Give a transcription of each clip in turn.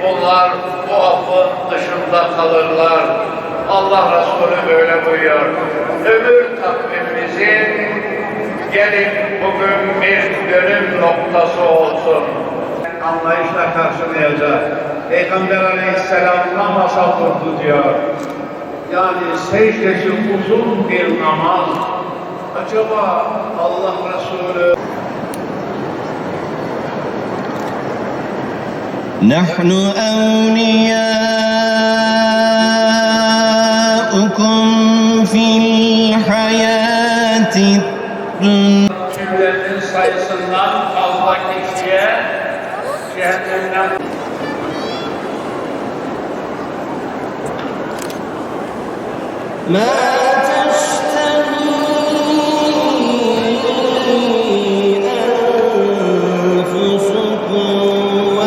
Onlar bu affın dışında kalırlar. Allah Resulü böyle buyuruyor. Ömür takvimimizin gelin bugün bir dönüm noktası olsun. Anlayışla karşılayacak. Peygamber Aleyhisselam namaza durdu diyor. Yani secdesi uzun bir namaz. Acaba Allah Resulü نحن أولياؤكم في الحياة cümlenin sayısından fazla kişiye cehennemden ما تشتهي أنفسكم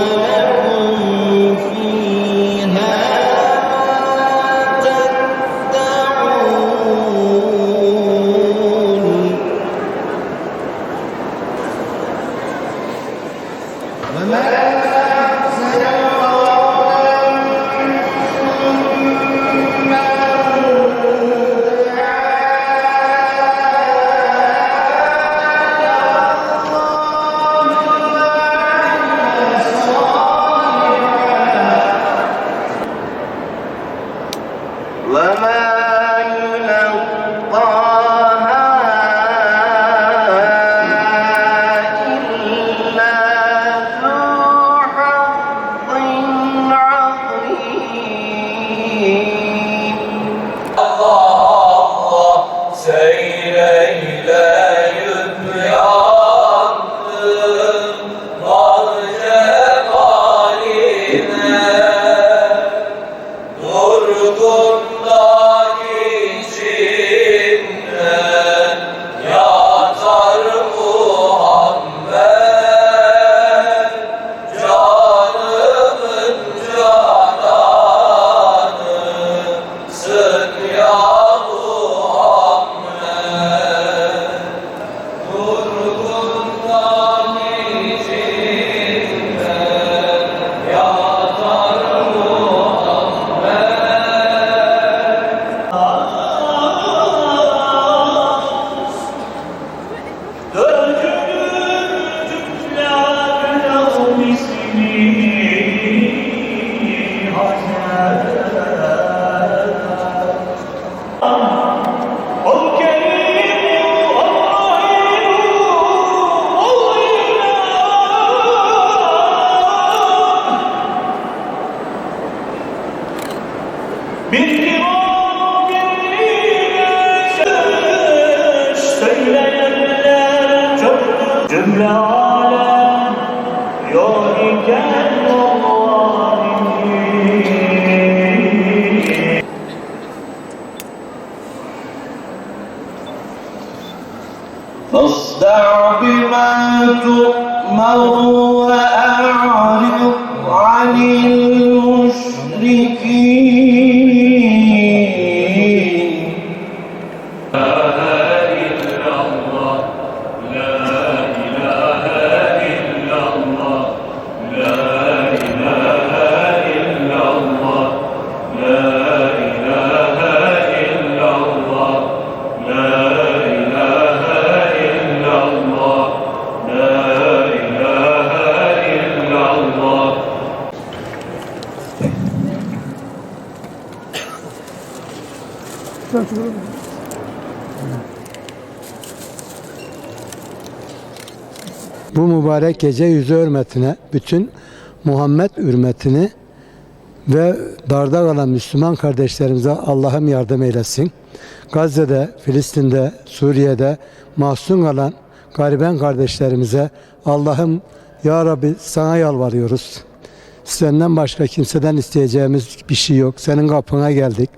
Cümle alem yok iken فاصدع بما تؤمر وأعرض عن المشركين La Bu mübarek gece yüzü hürmetine, bütün Muhammed hürmetini ve darda kalan Müslüman kardeşlerimize Allah'ım yardım eylesin. Gazze'de, Filistin'de, Suriye'de mahzun kalan gariben kardeşlerimize Allah'ım ya Rabbi sana yalvarıyoruz. Senden başka kimseden isteyeceğimiz bir şey yok. Senin kapına geldik.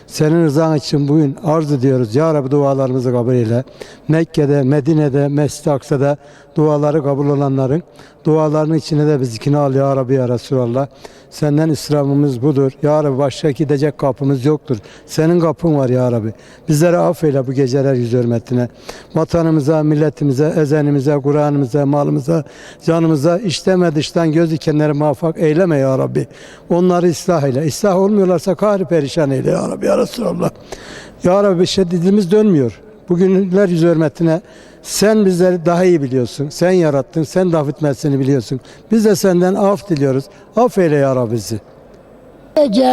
Senin rızan için bugün arz ediyoruz. Ya Rabbi dualarımızı kabul eyle. Mekke'de, Medine'de, Mescid-i Aksa'da duaları kabul olanların dualarının içine de bizikini al ya Rabbi ya Resulallah. Senden isramımız budur. Ya Rabbi başka gidecek kapımız yoktur. Senin kapın var ya Rabbi. Bizlere affeyle bu geceler yüz hürmetine. Vatanımıza, milletimize, ezenimize, Kur'an'ımıza, malımıza, canımıza işleme dıştan göz dikenleri muvaffak eyleme ya Rabbi. Onları ıslah eyle. İslah olmuyorlarsa kahri perişan eyle ya Rabbi ya Resulallah. Ya Rabbi şiddetimiz dönmüyor. Bugünler yüz hürmetine sen bizleri daha iyi biliyorsun. Sen yarattın, sen de affetmesini biliyorsun. Biz de senden af diliyoruz. Affeyle ya Rabbi bizi.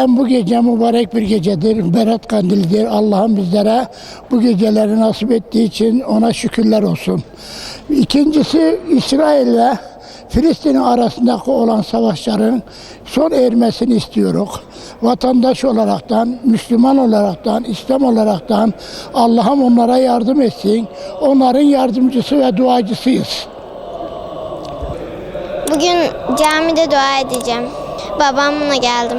Bu gece mübarek bir gecedir. Berat kandilidir. Allah'ım bizlere bu geceleri nasip ettiği için ona şükürler olsun. İkincisi İsrail ve Filistin arasındaki olan savaşların son ermesini istiyoruz. Vatandaş olaraktan, Müslüman olaraktan, İslam olaraktan Allah'ım onlara yardım etsin. Onların yardımcısı ve duacısıyız. Bugün camide dua edeceğim. Babamla geldim.